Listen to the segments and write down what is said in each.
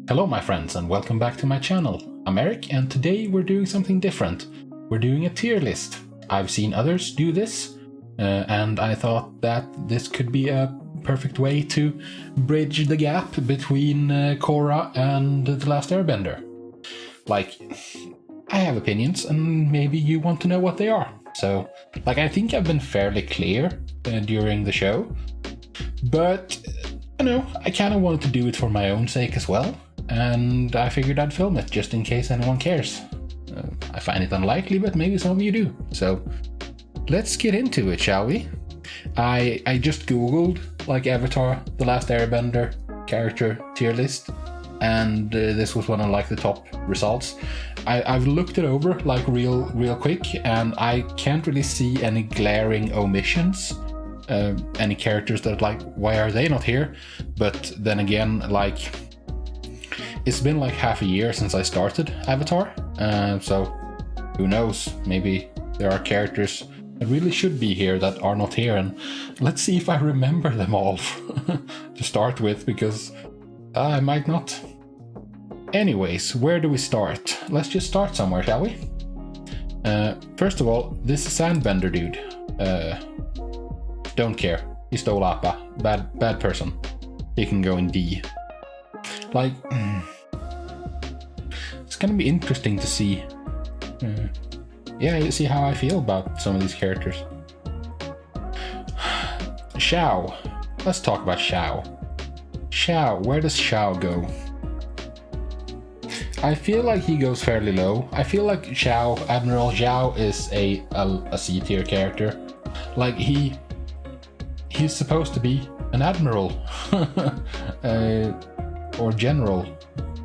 Hello my friends and welcome back to my channel. I'm Erik and today we're doing something different. We're doing a tier list. I've seen others do this and I thought that this could be a perfect way to bridge the gap between Korra and The Last Airbender. Like, I have opinions and maybe you want to know what they are. So, I think I've been fairly clear during the show, but I kind of wanted to do it for my own sake as well. And I figured I'd film it just in case anyone cares. I find it unlikely, but maybe some of you do. So let's get into it, shall we? I just googled Avatar, The Last Airbender character tier list, and this was one of the top results. I've looked it over real quick, and I can't really see any glaring omissions. Any characters that why are they not here? But then again, it's been half a year since I started Avatar, so who knows, maybe there are characters that really should be here that are not here, and let's see if I remember them all to start with, because I might not. Anyways, where do we start? Let's just start somewhere, shall we? First of all, this Sandbender dude. Don't care. He stole Appa. Bad person. He can go in D. It's gonna be interesting to see. See how I feel about some of these characters. Xiao. Let's talk about Xiao. Xiao, where does Xiao go? I feel like he goes fairly low. I feel like Admiral Xiao is a C tier character. He's supposed to be an admiral or general.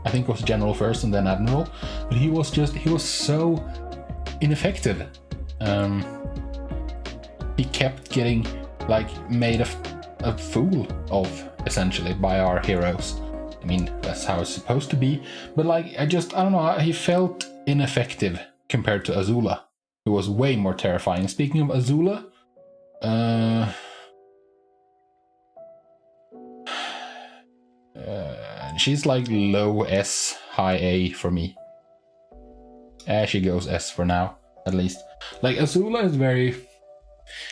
I think it was general first and then admiral, but he was so ineffective. He kept getting made a fool of, essentially, by our heroes. I mean, that's how it's supposed to be, but I don't know, he felt ineffective compared to Azula, who was way more terrifying. Speaking of Azula, she's low S, high A for me. She goes S for now, at least. Azula is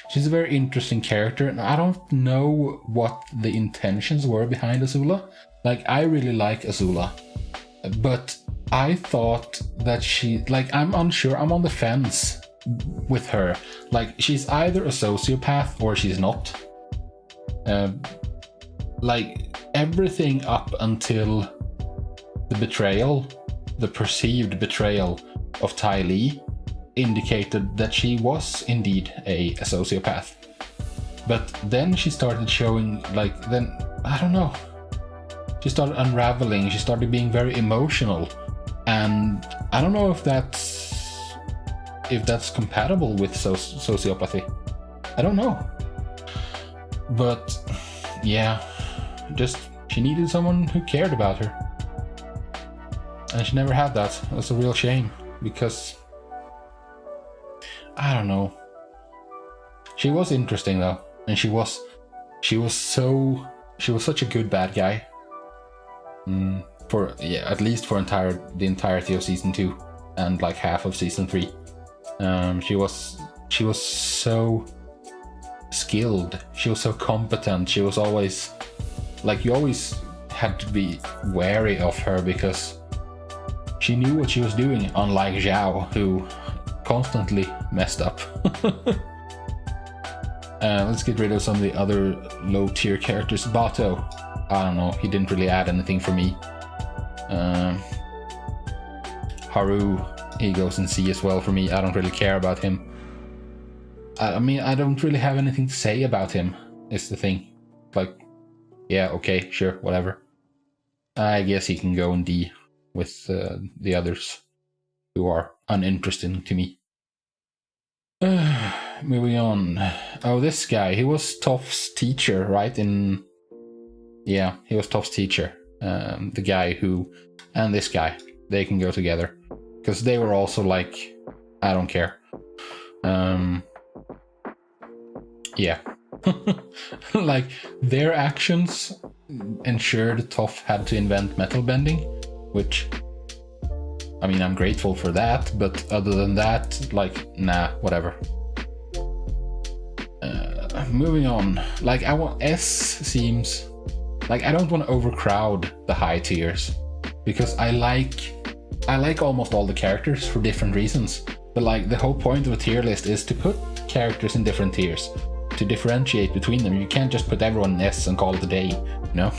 she's a very interesting character, and I don't know what the intentions were behind Azula. I really like Azula, but I thought that I'm unsure, I'm on the fence with her. She's either a sociopath or she's not. Everything up until the perceived betrayal of Ty Lee indicated that she was indeed a sociopath. But then she started showing, I don't know, she started unraveling, she started being very emotional, and I don't know if that's compatible with sociopathy. I don't know. But yeah, she needed someone who cared about her, and she never had that. That's a real shame, because I don't know, she was interesting though, and she was such a good bad guy, at least for the entirety of season 2 and half of season 3. She was so skilled, she was so competent, she was always you always had to be wary of her because she knew what she was doing, unlike Zhao, who constantly messed up. Let's get rid of some of the other low tier characters. Bato, I don't know, he didn't really add anything for me. Haru, he goes in C as well for me. I don't really care about him. I mean, I don't really have anything to say about him, is the thing. Yeah, okay, sure, whatever. I guess he can go in D with the others who are uninteresting to me. Moving on. Oh, this guy, he was Toph's teacher, right? Yeah, he was Toph's teacher. The guy who, and this guy, they can go together, because they were also I don't care. Yeah. Their actions ensured Toph had to invent metal bending, which, I mean, I'm grateful for that, but other than that, like, nah, whatever. Moving on, like, I want S seems like I don't want to overcrowd the high tiers, because I like almost all the characters for different reasons. But like the whole point of a tier list is to put characters in different tiers, to differentiate between them. You can't just put everyone in S and call it a day, you know?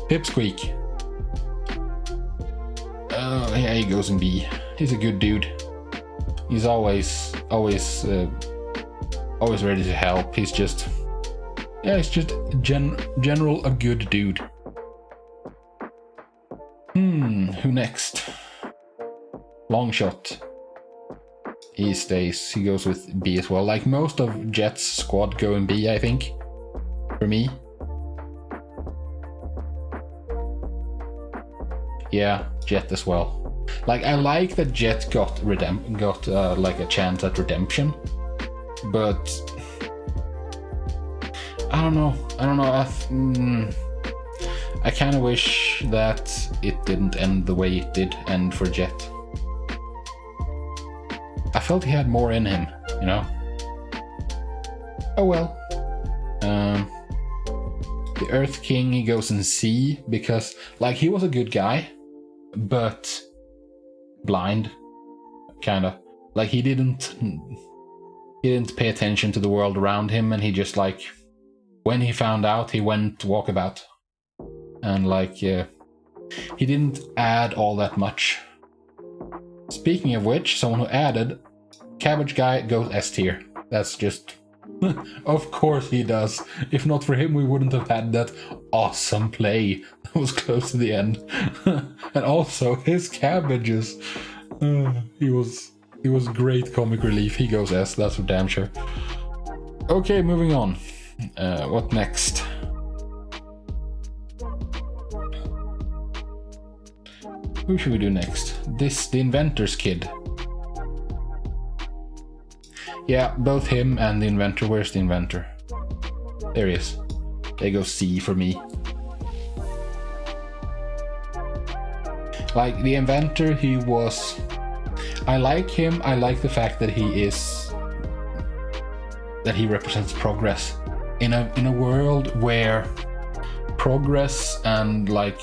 Pipsqueak. Oh, yeah, he goes in B. He's a good dude. He's always ready to help. He's just, yeah, he's just general a good dude. Who next? Longshot. He stays. He goes with B as well. Like most of Jet's squad go in B, I think. For me. Yeah, Jet as well. Like, I like that Jet got like a chance at redemption, but I don't know. I kind of wish that it didn't end the way it did end for Jet. I felt he had more in him, you know? Oh well. The Earth King, he goes in C because, like, he was a good guy, but blind, kinda. Like, he didn't pay attention to the world around him, and he just, like, when he found out, he went walkabout. And, like, he didn't add all that much. Speaking of which, someone who added, Cabbage Guy goes S tier. That's just... Of course he does. If not for him, we wouldn't have had that awesome play that was close to the end. And also, his cabbages. He was great comic relief. He goes S, that's for damn sure. Okay, moving on. What next? Who should we do next? The Inventor's Kid. Yeah, both him and the Inventor. Where's the Inventor? There he is. They go C for me. Like, the Inventor, he was... I like him. I like the fact that he represents progress. In a world where progress and, like,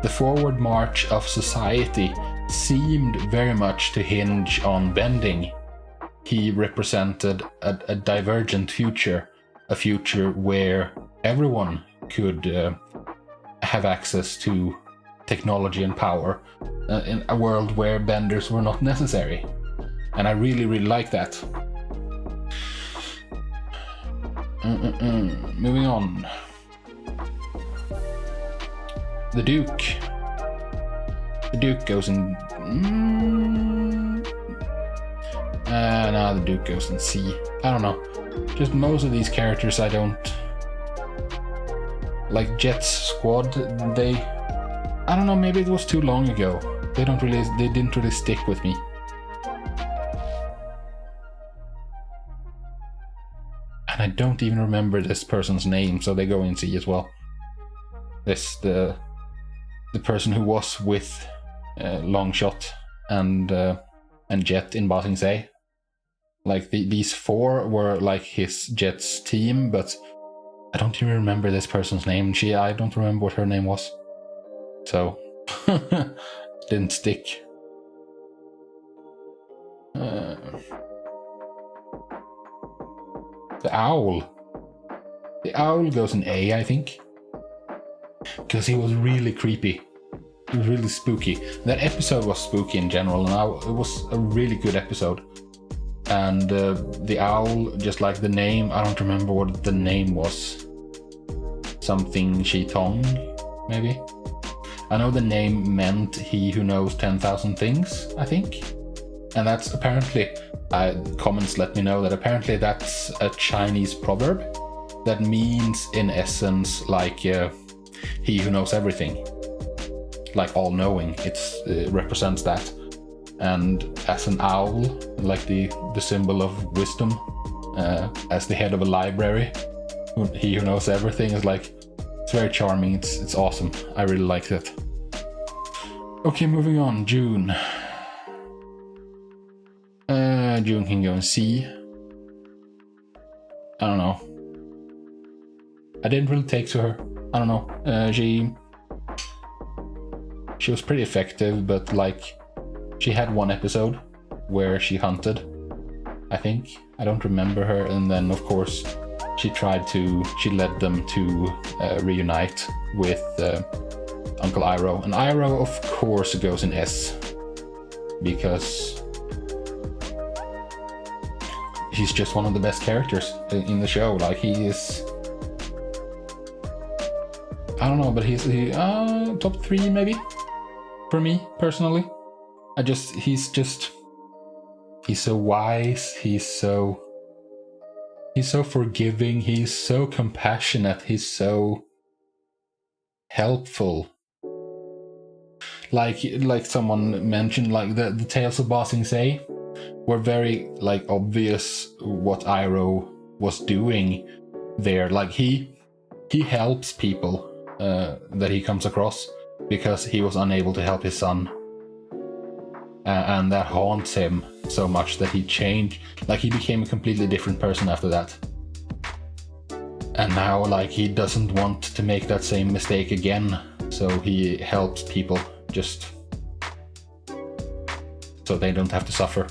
the forward march of society seemed very much to hinge on bending, he represented a divergent future, a future where everyone could have access to technology and power, in a world where benders were not necessary. And I really, really like that. Moving on. The Duke. The Duke goes in... no, the Duke goes in C. I don't know. Just most of these characters I don't... Like Jet's squad, they... I don't know, maybe it was too long ago. They didn't really stick with me. And I don't even remember this person's name, so they go in C as well. The person who was with Longshot and Jet in Ba Sing Se. Like, these four were like his Jet's team, but I don't even remember this person's name. I don't remember what her name was. So, didn't stick. The Owl. The Owl goes in A, I think. Because he was really creepy. It was really spooky. That episode was spooky in general, and it was a really good episode. And the owl, just like the name, I don't remember what the name was. Something Shitong, maybe? I know the name meant he who knows 10,000 things, I think. And that's apparently, comments let me know that apparently that's a Chinese proverb that means, in essence, like he who knows everything. Like all-knowing, it represents that. And as an owl, like the symbol of wisdom, as the head of a library, he who knows everything is like, it's very charming. It's awesome. I really liked it. Okay, moving on. June. June can go and see. I don't know. I didn't really take to her. I don't know. She was pretty effective, but like she had one episode where she hunted, I think. I don't remember her. And then of course she led them to reunite with Uncle Iroh. And Iroh of course goes in S because he's just one of the best characters in the show. Like he is, I don't know, but he's top 3 maybe for me personally. He's so wise, he's so forgiving, he's so compassionate, he's so helpful. Like someone mentioned, like the tales of Ba Sing Se were very like obvious what Iroh was doing there. Like he helps people that he comes across because he was unable to help his son, and that haunts him so much that he changed. Like he became a completely different person after that, and now like he doesn't want to make that same mistake again, so he helps people just so they don't have to suffer,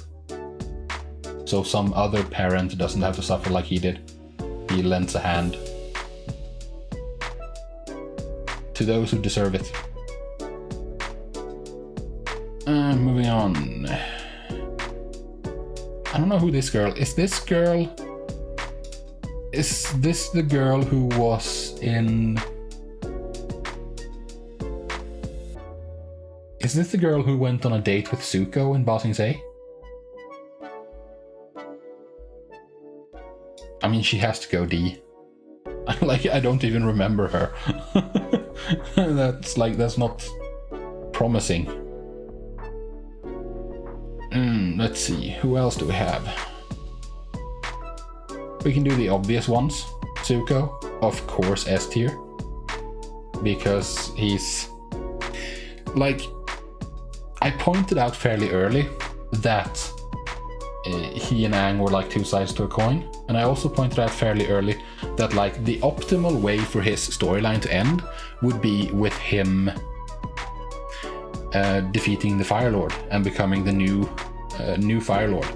so some other parent doesn't have to suffer like he did. He lends a hand to those who deserve it. Moving on. I don't know who this girl is. Is this the girl who was in... Is this the girl who went on a date with Zuko in Ba Sing Se? I mean, she has to go D. Like, I don't even remember her. That's not promising. Let's see, who else do we have? We can do the obvious ones. Zuko, of course, S tier. Because he's... Like, I pointed out fairly early that he and Aang were like two sides to a coin. And I also pointed out fairly early that like the optimal way for his storyline to end would be with him defeating the Fire Lord and becoming the new Fire Lord.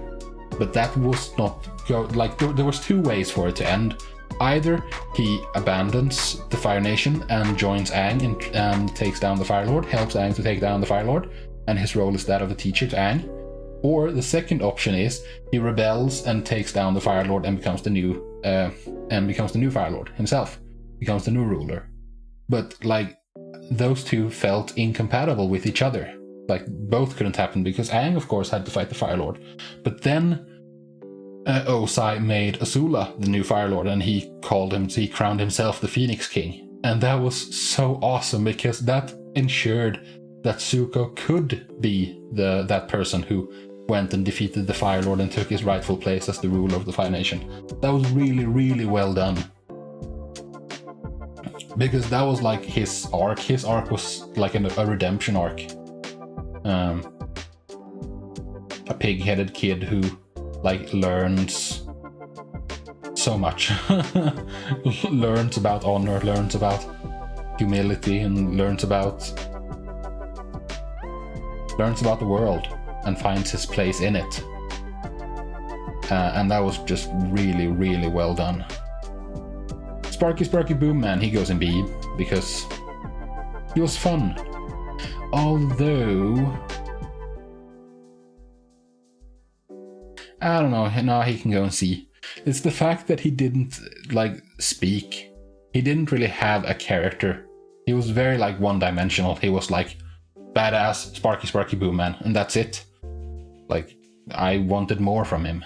But that was not there was two ways for it to end. Either he abandons the Fire Nation and joins Aang and takes down the Fire Lord, helps Aang to take down the Fire Lord, and his role is that of a teacher to Aang. Or the second option is he rebels and takes down the Fire Lord and becomes the new Fire Lord himself, becomes the new ruler. But like those two felt incompatible with each other. Like both couldn't happen because Aang, of course, had to fight the Fire Lord. But then Osai made Azula the new Fire Lord, and he crowned himself the Phoenix King. And that was so awesome because that ensured that Zuko could be that person who went and defeated the Fire Lord and took his rightful place as the ruler of the Fire Nation. That was really, really well done. Because that was like his arc. His arc was like a redemption arc. A pig-headed kid who like learns so much. Learns about honor, learns about humility, and learns about the world and finds his place in it. And that was just really, really well done. Sparky Boom Man, he goes in B because he was fun. Although, I don't know, now he can go and see. It's the fact that he didn't like speak. He didn't really have a character. He was very like one-dimensional. He was like badass Sparky Boom Man, and that's it. Like, I wanted more from him.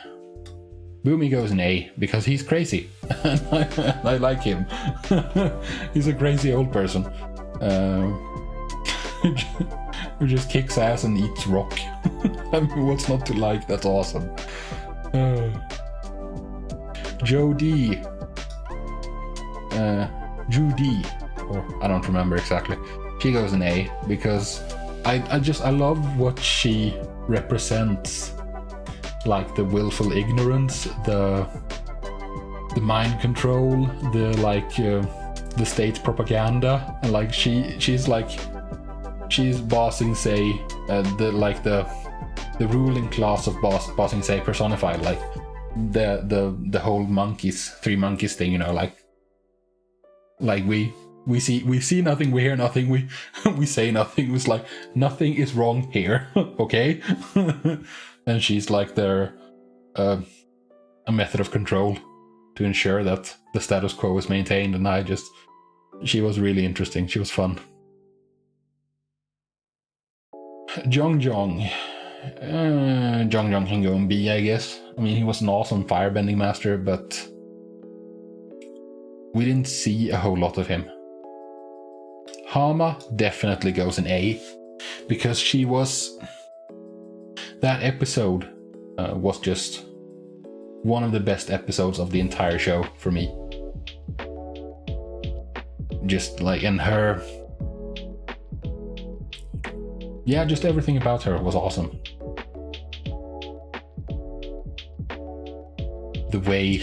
Boomy goes in A because he's crazy. I like him. He's a crazy old person. Who just kicks ass and eats rock. I mean, what's not to like? That's awesome. Joe D. Judy, or I don't remember exactly. She goes an A because I love what she represents, like the willful ignorance, the mind control, the state propaganda, and like she's Bossing Say, the ruling class of Bossing Say personified, like the whole three monkeys thing, you know, like we see nothing, we hear nothing, we say nothing. It's like nothing is wrong here, okay? And she's like their a method of control to ensure that the status quo is maintained. And she was really interesting. She was fun. Jong Jong can go in B, I guess. I mean, he was an awesome firebending master, but we didn't see a whole lot of him. Hama definitely goes in A, because that episode was just one of the best episodes of the entire show for me. Just like, and her, yeah, just everything about her was awesome. The way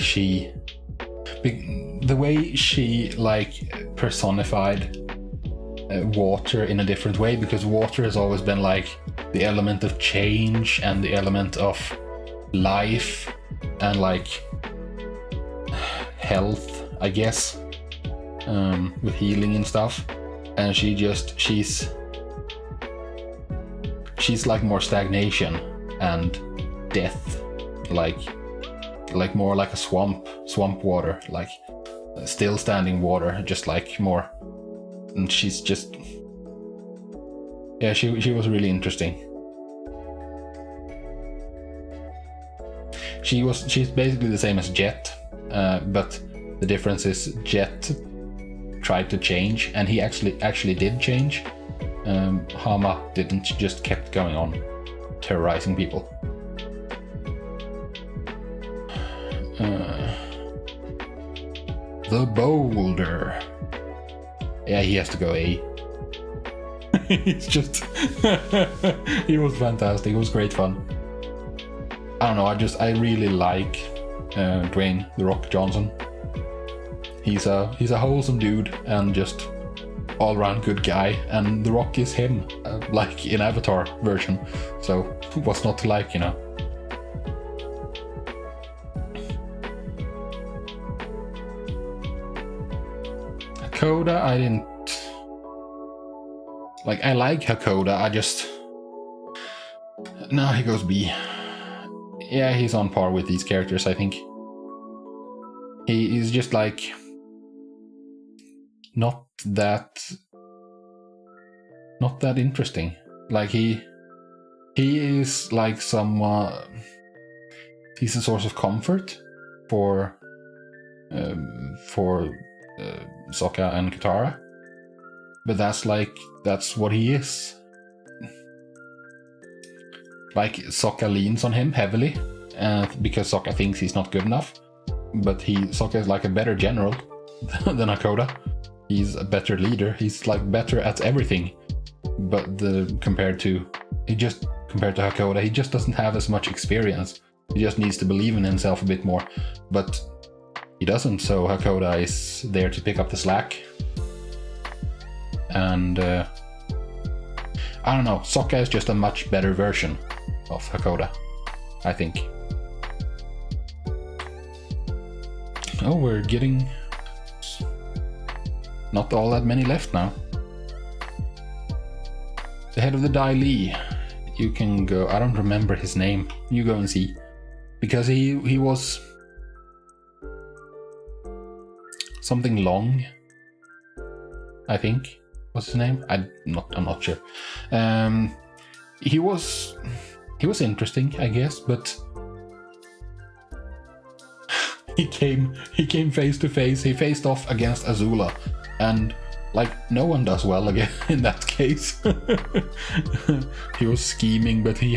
she like personified water in a different way, because water has always been like the element of change and the element of life and like health, I guess, with healing and stuff. And she's like more stagnation and death, like more like a swamp water, like still standing water, just like more. And she's just, yeah, she was really interesting. She's basically the same as Jet, but the difference is Jet tried to change, and he actually did change. Hama didn't, just kept going on terrorizing people. The Boulder. Yeah, he has to go A. He's just he was fantastic. It was great fun. I don't know, I really like Dwayne The Rock Johnson. He's a wholesome dude and just all around good guy, and The Rock is him, like in Avatar version. So what's not to like, you know? Hakoda, I didn't like. I like Hakoda. No, he goes B. Yeah, he's on par with these characters, I think. He's just like not that interesting. Like he is like he's a source of comfort for Sokka and Katara, but that's what he is. Like Sokka leans on him heavily, because Sokka thinks he's not good enough. But Sokka is like a better general than Hakoda. He's a better leader. He's like better at everything. But compared to Hakoda, he just doesn't have as much experience. He just needs to believe in himself a bit more. But he doesn't, so Hakoda is there to pick up the slack. And I don't know, Sokka is just a much better version of Hakoda, I think. Oh, we're getting not all that many left now. The head of the Dai Li. You can go, I don't remember his name. You go and see. Because he was something long, I think was his name. I'm not sure. He was interesting, I guess, but he came face to face. He faced off against Azula, and like no one does well again in that case. He was scheming, but he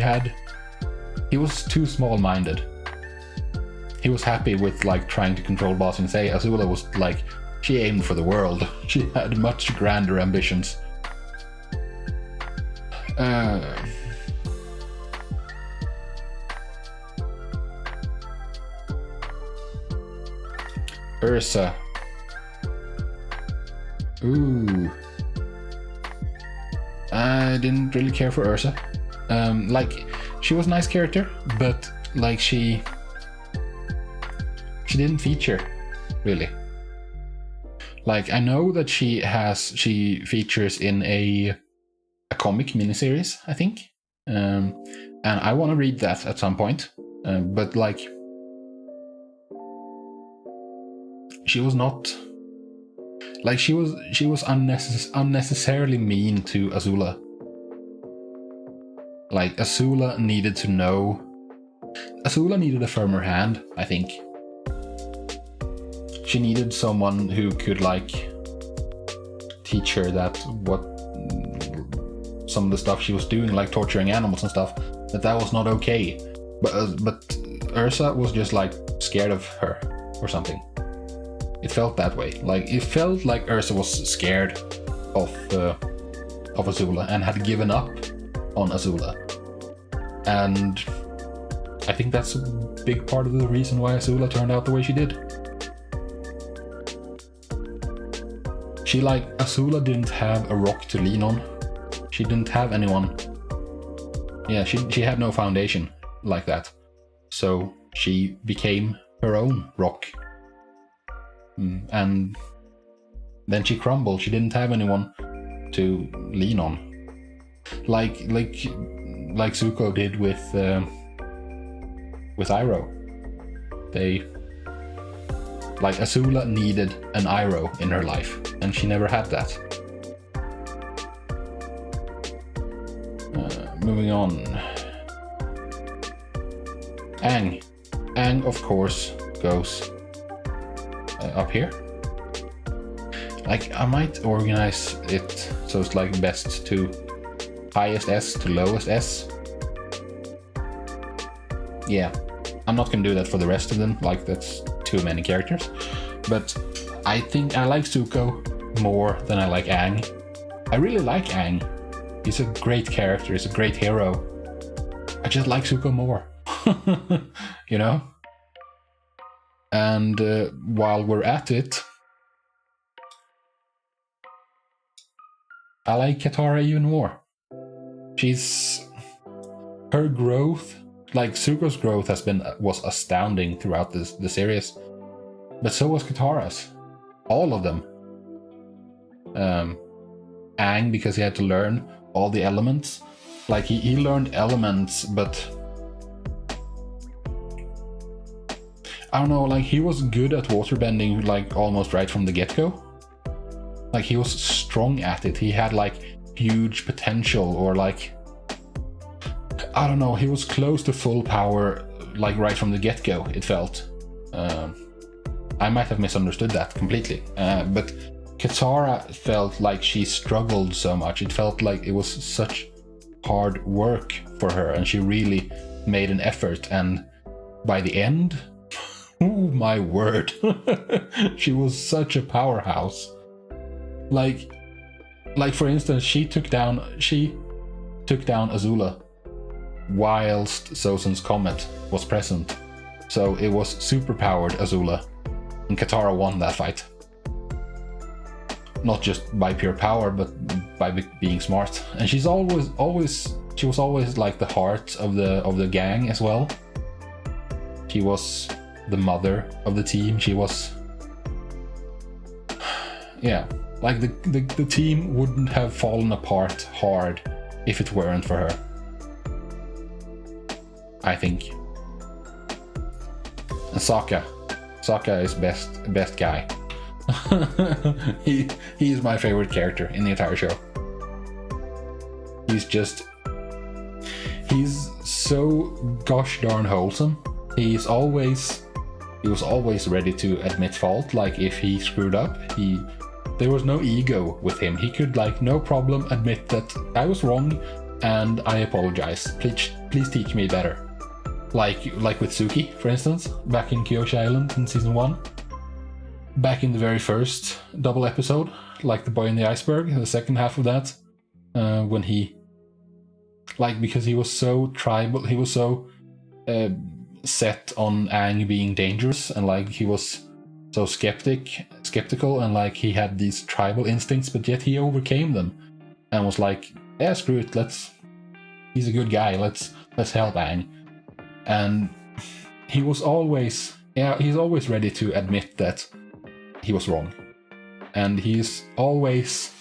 was too small-minded. He was happy with like trying to control Ba Sing Se. Azula was like She aimed for the world. She had much grander ambitions. Ursa. Ooh. I didn't really care for Ursa. Like, she was a nice character, but like she didn't feature, really. Like, I know that she features in a comic miniseries, I think. And I want to read that at some point. But like, she was not, like, she was unnecessarily mean to Azula. Like, Azula needed a firmer hand, I think. She needed someone who could, like, teach her that some of the stuff she was doing, like torturing animals and stuff, that was not okay. But Ursa was just, like, scared of her or something. It felt that way. Like, it felt like Ursa was scared of Azula and had given up on Azula. And I think that's a big part of the reason why Azula turned out the way she did. Azula didn't have a rock to lean on. She didn't have anyone. Yeah, she had no foundation like that. So she became her own rock. And then she crumbled. She didn't have anyone to lean on. Like Zuko did with Iroh. Like, Azula needed an Iroh in her life, and she never had that. Moving on. Aang. Aang, of course, goes up here. Like, I might organize it so it's like best to highest S to lowest S. Yeah, I'm not gonna do that for the rest of them, like, that's too many characters. But I think I like Zuko more than I like Aang. I really like Aang. He's a great character, he's a great hero. I just like Zuko more. You know? And while we're at it, I like Katara even more. Her growth, like Zuko's growth was astounding throughout the series, but so was Katara's. All of them. Aang, because he had to learn all the elements. Like, he learned elements, but I don't know, like, he was good at waterbending, like, almost right from the get-go. Like, he was strong at it. He had, like, huge potential, or, like, I don't know, he was close to full power, like, right from the get-go, it felt. I might have misunderstood that completely. But Katara felt like she struggled so much. It felt like it was such hard work for her, and she really made an effort. And by the end, oh my word, she was such a powerhouse. Like for instance, she took down Azula whilst Sozin's comet was present. So it was superpowered Azula, and Katara won that fight. Not just by pure power, but by being smart. And she was always like the heart of the gang as well. She was the mother of the team. She was, yeah, like the team wouldn't have fallen apart hard if it weren't for her, I think. And Sokka is best guy. He's my favorite character in the entire show. He's so gosh darn wholesome. He was always ready to admit fault. Like, if he screwed up, there was no ego with him. He could, like, no problem admit that I was wrong and I apologize. Please teach me better. Like with Suki, for instance, back in Kyoshi Island in season 1. back in the very first double episode, like The Boy in the Iceberg, the second half of that, when he, like, because he was so tribal, he was so set on Aang being dangerous, and like he was so skeptical, and like he had these tribal instincts, but yet he overcame them and was like, yeah, screw it, he's a good guy, let's help Aang. And he's always ready to admit that he was wrong, and he's always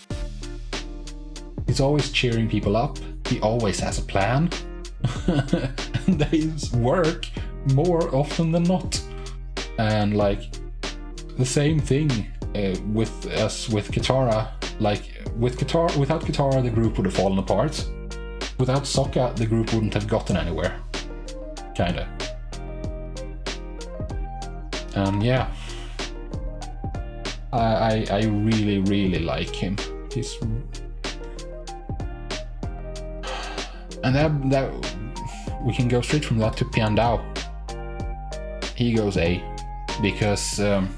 cheering people up. He always has a plan, and they work more often than not. And like the same thing with Katara. Like without Katara, the group would have fallen apart. Without Sokka, the group wouldn't have gotten anywhere. Kinda. And yeah, I really like him. And that we can go straight from that to Piandao. He goes A, because the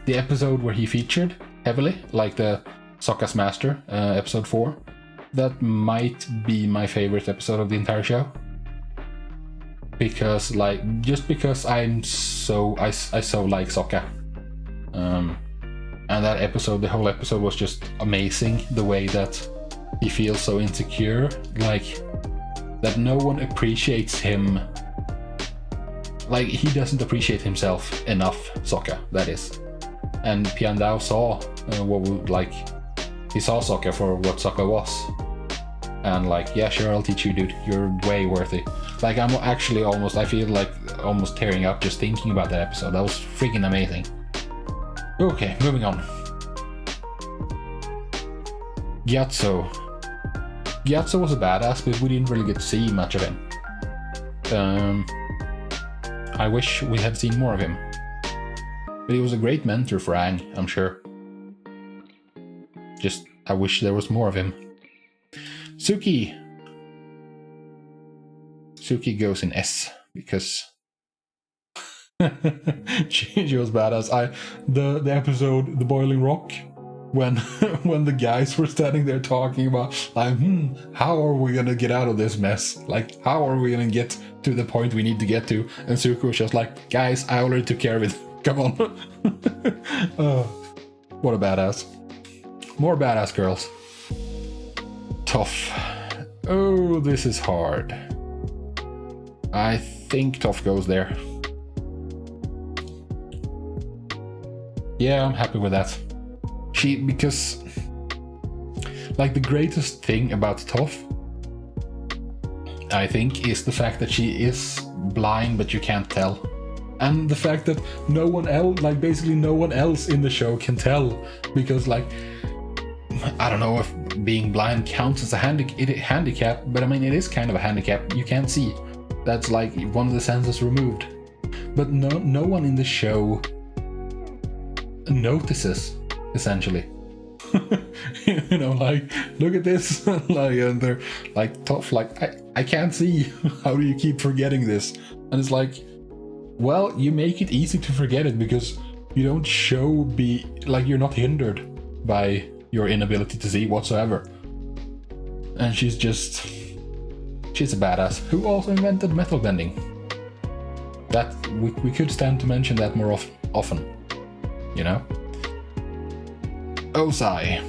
episode where he featured heavily, like the Sokka's Master, episode 4, that might be my favorite episode of the entire show. Because because I so like Sokka. And that episode, the whole episode was just amazing. The way that he feels so insecure, like that no one appreciates him. Like he doesn't appreciate himself enough, Sokka, that is. And Piandao saw he saw Sokka for what Sokka was. And like, yeah, sure, I'll teach you, dude. You're way worthy. Like, I'm actually I feel like almost tearing up just thinking about that episode. That was freaking amazing. Okay, moving on. Gyatso. Gyatso was a badass, but we didn't really get to see much of him. I wish we had seen more of him. But he was a great mentor for Aang, I'm sure. Just, I wish there was more of him. Suki. Suki goes in S because she was badass. The episode The Boiling Rock, when the guys were standing there talking about like, how are we gonna get out of this mess? Like, how are we gonna get to the point we need to get to? And Suki was just like, guys, I already took care of it. Come on. What a badass. More badass girls. Toph. Oh, this is hard. I think Toph goes there. Yeah, I'm happy with that. Because like the greatest thing about Toph, I think, is the fact that she is blind but you can't tell. And the fact that no one else, like basically no one else in the show can tell, because like, I don't know if being blind counts as a handicap, but I mean, it is kind of a handicap. You can't see. That's like one of the senses removed. But no one in the show notices, essentially. You know, like, look at this. Like, and they're like, tough, like, I can't see. How do you keep forgetting this? And it's like, well, you make it easy to forget it because you don't you're not hindered by your inability to see whatsoever. And she's a badass who also invented metal bending. That we could stand to mention that more often, you know. Osai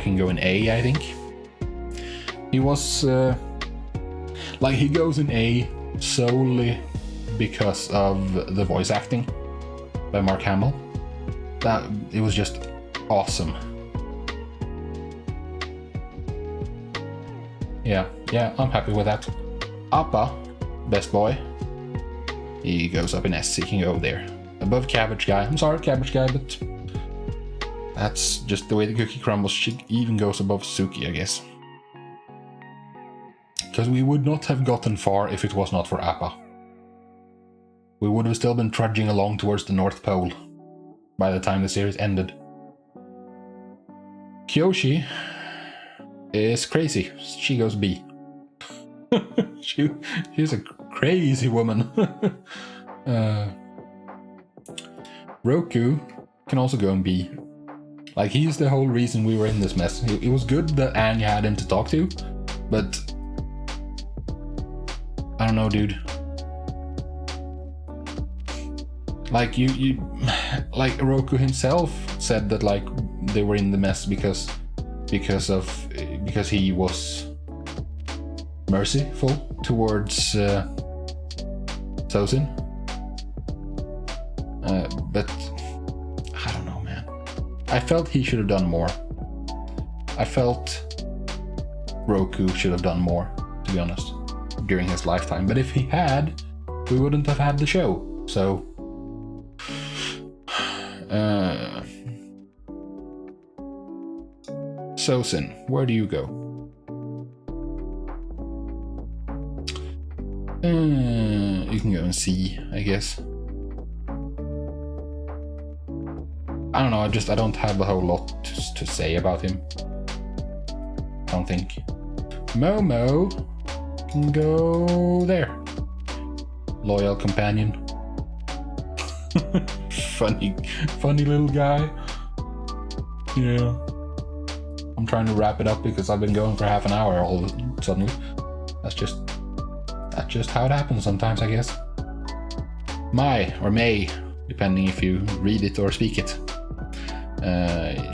can go in A, I think. He was he goes in A solely because of the voice acting by Mark Hamill. That it was just awesome. Yeah, I'm happy with that. Appa, best boy. He goes up in S, he can go there. Above Cabbage Guy. I'm sorry, Cabbage Guy, but that's just the way the cookie crumbles. She even goes above Suki, I guess. Because we would not have gotten far if it was not for Appa. We would have still been trudging along towards the North Pole by the time the series ended. Kyoshi is crazy. She goes B. She's a crazy woman. Roku can also go and be. Like, he's the whole reason we were in this mess. It was good that Aang had him to talk to, but I don't know, dude. Like, like Roku himself said that, like, they were in the mess because he was merciful towards Sozin. But I don't know, man. I felt he should have done more. I felt Roku should have done more, to be honest, during his lifetime. But if he had, we wouldn't have had the show. So Sozin, where do you go? You can go and see, I guess. I don't know, I don't have a whole lot to say about him. I don't think. Momo can go there. Loyal companion. funny little guy. Yeah. I'm trying to wrap it up because I've been going for half an hour all suddenly. That's just how it happens sometimes, I guess. Mai, or May, depending if you read it or speak it.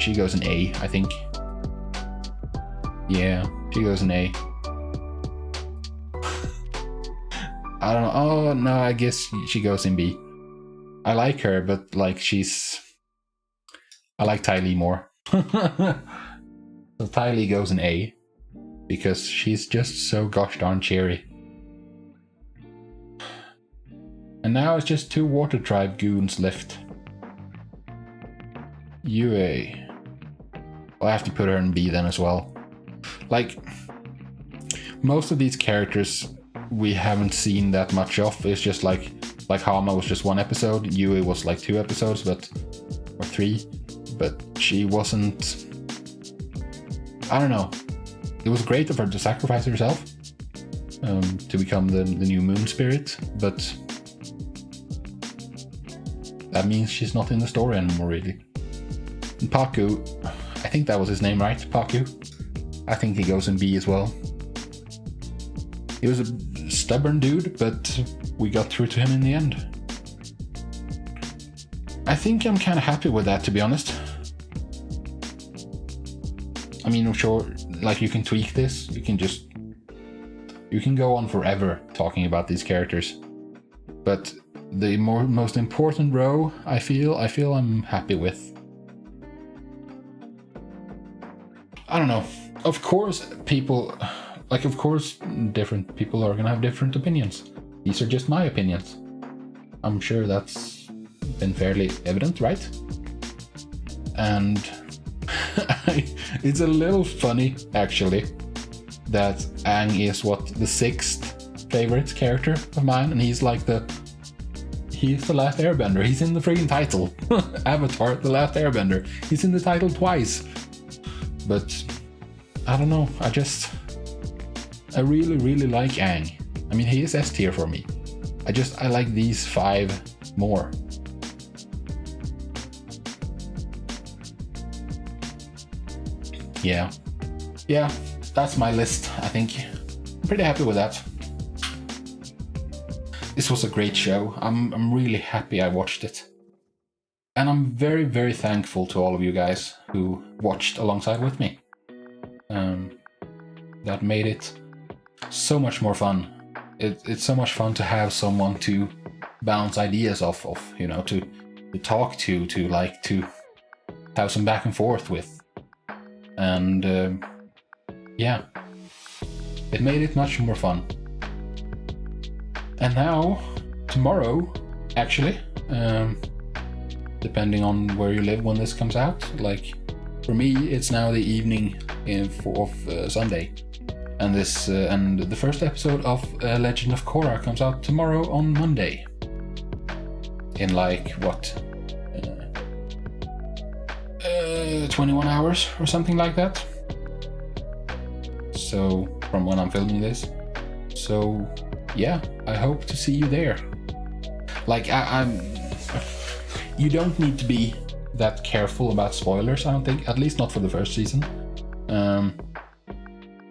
She goes in A, I think. Yeah, she goes in A. I don't know. Oh, no, I guess she goes in B. I like her, but, like, I like Ty Lee more. So Ty Lee goes in A, because she's just so gosh darn cheery. And now it's just 2 Water Tribe goons left. UA. Well, I have to put her in B then as well. Like, most of these characters we haven't seen that much of. It's just like Hama was just 1 episode, Yui was like 2 episodes, or 3, but she wasn't. I don't know. It was great of her to sacrifice herself to become the new moon spirit, but that means she's not in the story anymore, really. And Paku, I think that was his name, right? Paku. I think he goes in B as well. He was a stubborn dude, but we got through to him in the end. I think I'm kind of happy with that, to be honest. I mean, sure, like, you can tweak this. You can go on forever talking about these characters. But the most important row, I feel I'm happy with. I don't know. Of course, different people are gonna have different opinions. These are just my opinions. I'm sure that's been fairly evident, right? And it's a little funny, actually, that Aang is the 6th favorite character of mine, and he's the Last Airbender. He's in the friggin' title. Avatar, the Last Airbender. He's in the title twice. But I don't know. I really, really like Aang. I mean, he is S tier for me. I like these 5 more. Yeah, that's my list, I think. I'm pretty happy with that. This was a great show. I'm really happy I watched it. And I'm very, very thankful to all of you guys who watched alongside with me. That made it so much more fun. It's so much fun to have someone to bounce ideas off of, to talk to have some back and forth with. And yeah, it made it much more fun. And now, tomorrow, actually, depending on where you live when this comes out, like, for me, it's now the evening of Sunday. And and the first episode of Legend of Korra comes out tomorrow on Monday. In 21 hours or something like that. So, from when I'm filming this. So, yeah, I hope to see you there. Like, I'm... You don't need to be that careful about spoilers, I don't think. At least not for the first season.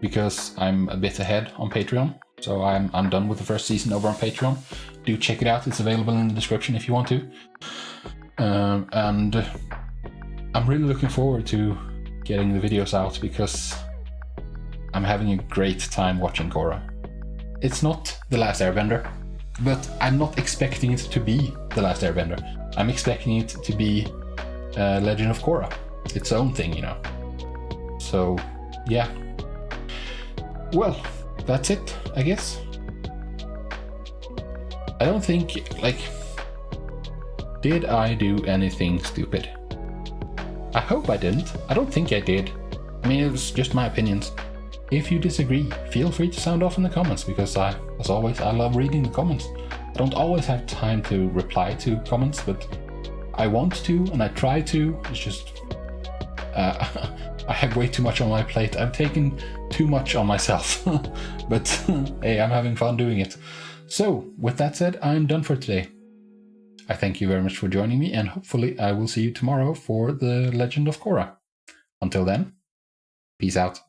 Because I'm a bit ahead on Patreon. So I'm done with the first season over on Patreon. Do check it out. It's available in the description if you want to. And I'm really looking forward to getting the videos out because I'm having a great time watching Korra. It's not The Last Airbender, but I'm not expecting it to be The Last Airbender. I'm expecting it to be Legend of Korra, its own thing, you know. So, yeah. Well, that's it, I guess. I don't think, like, did I do anything stupid? I hope I didn't. I don't think I did. I mean, it was just my opinions. If you disagree, feel free to sound off in the comments, because as always, I love reading the comments. I don't always have time to reply to comments, but I want to, and I try to. It's just, I have way too much on my plate. I've taken too much on myself, but hey, I'm having fun doing it. So, with that said, I'm done for today. I thank you very much for joining me, and hopefully I will see you tomorrow for the Legend of Korra. Until then, peace out.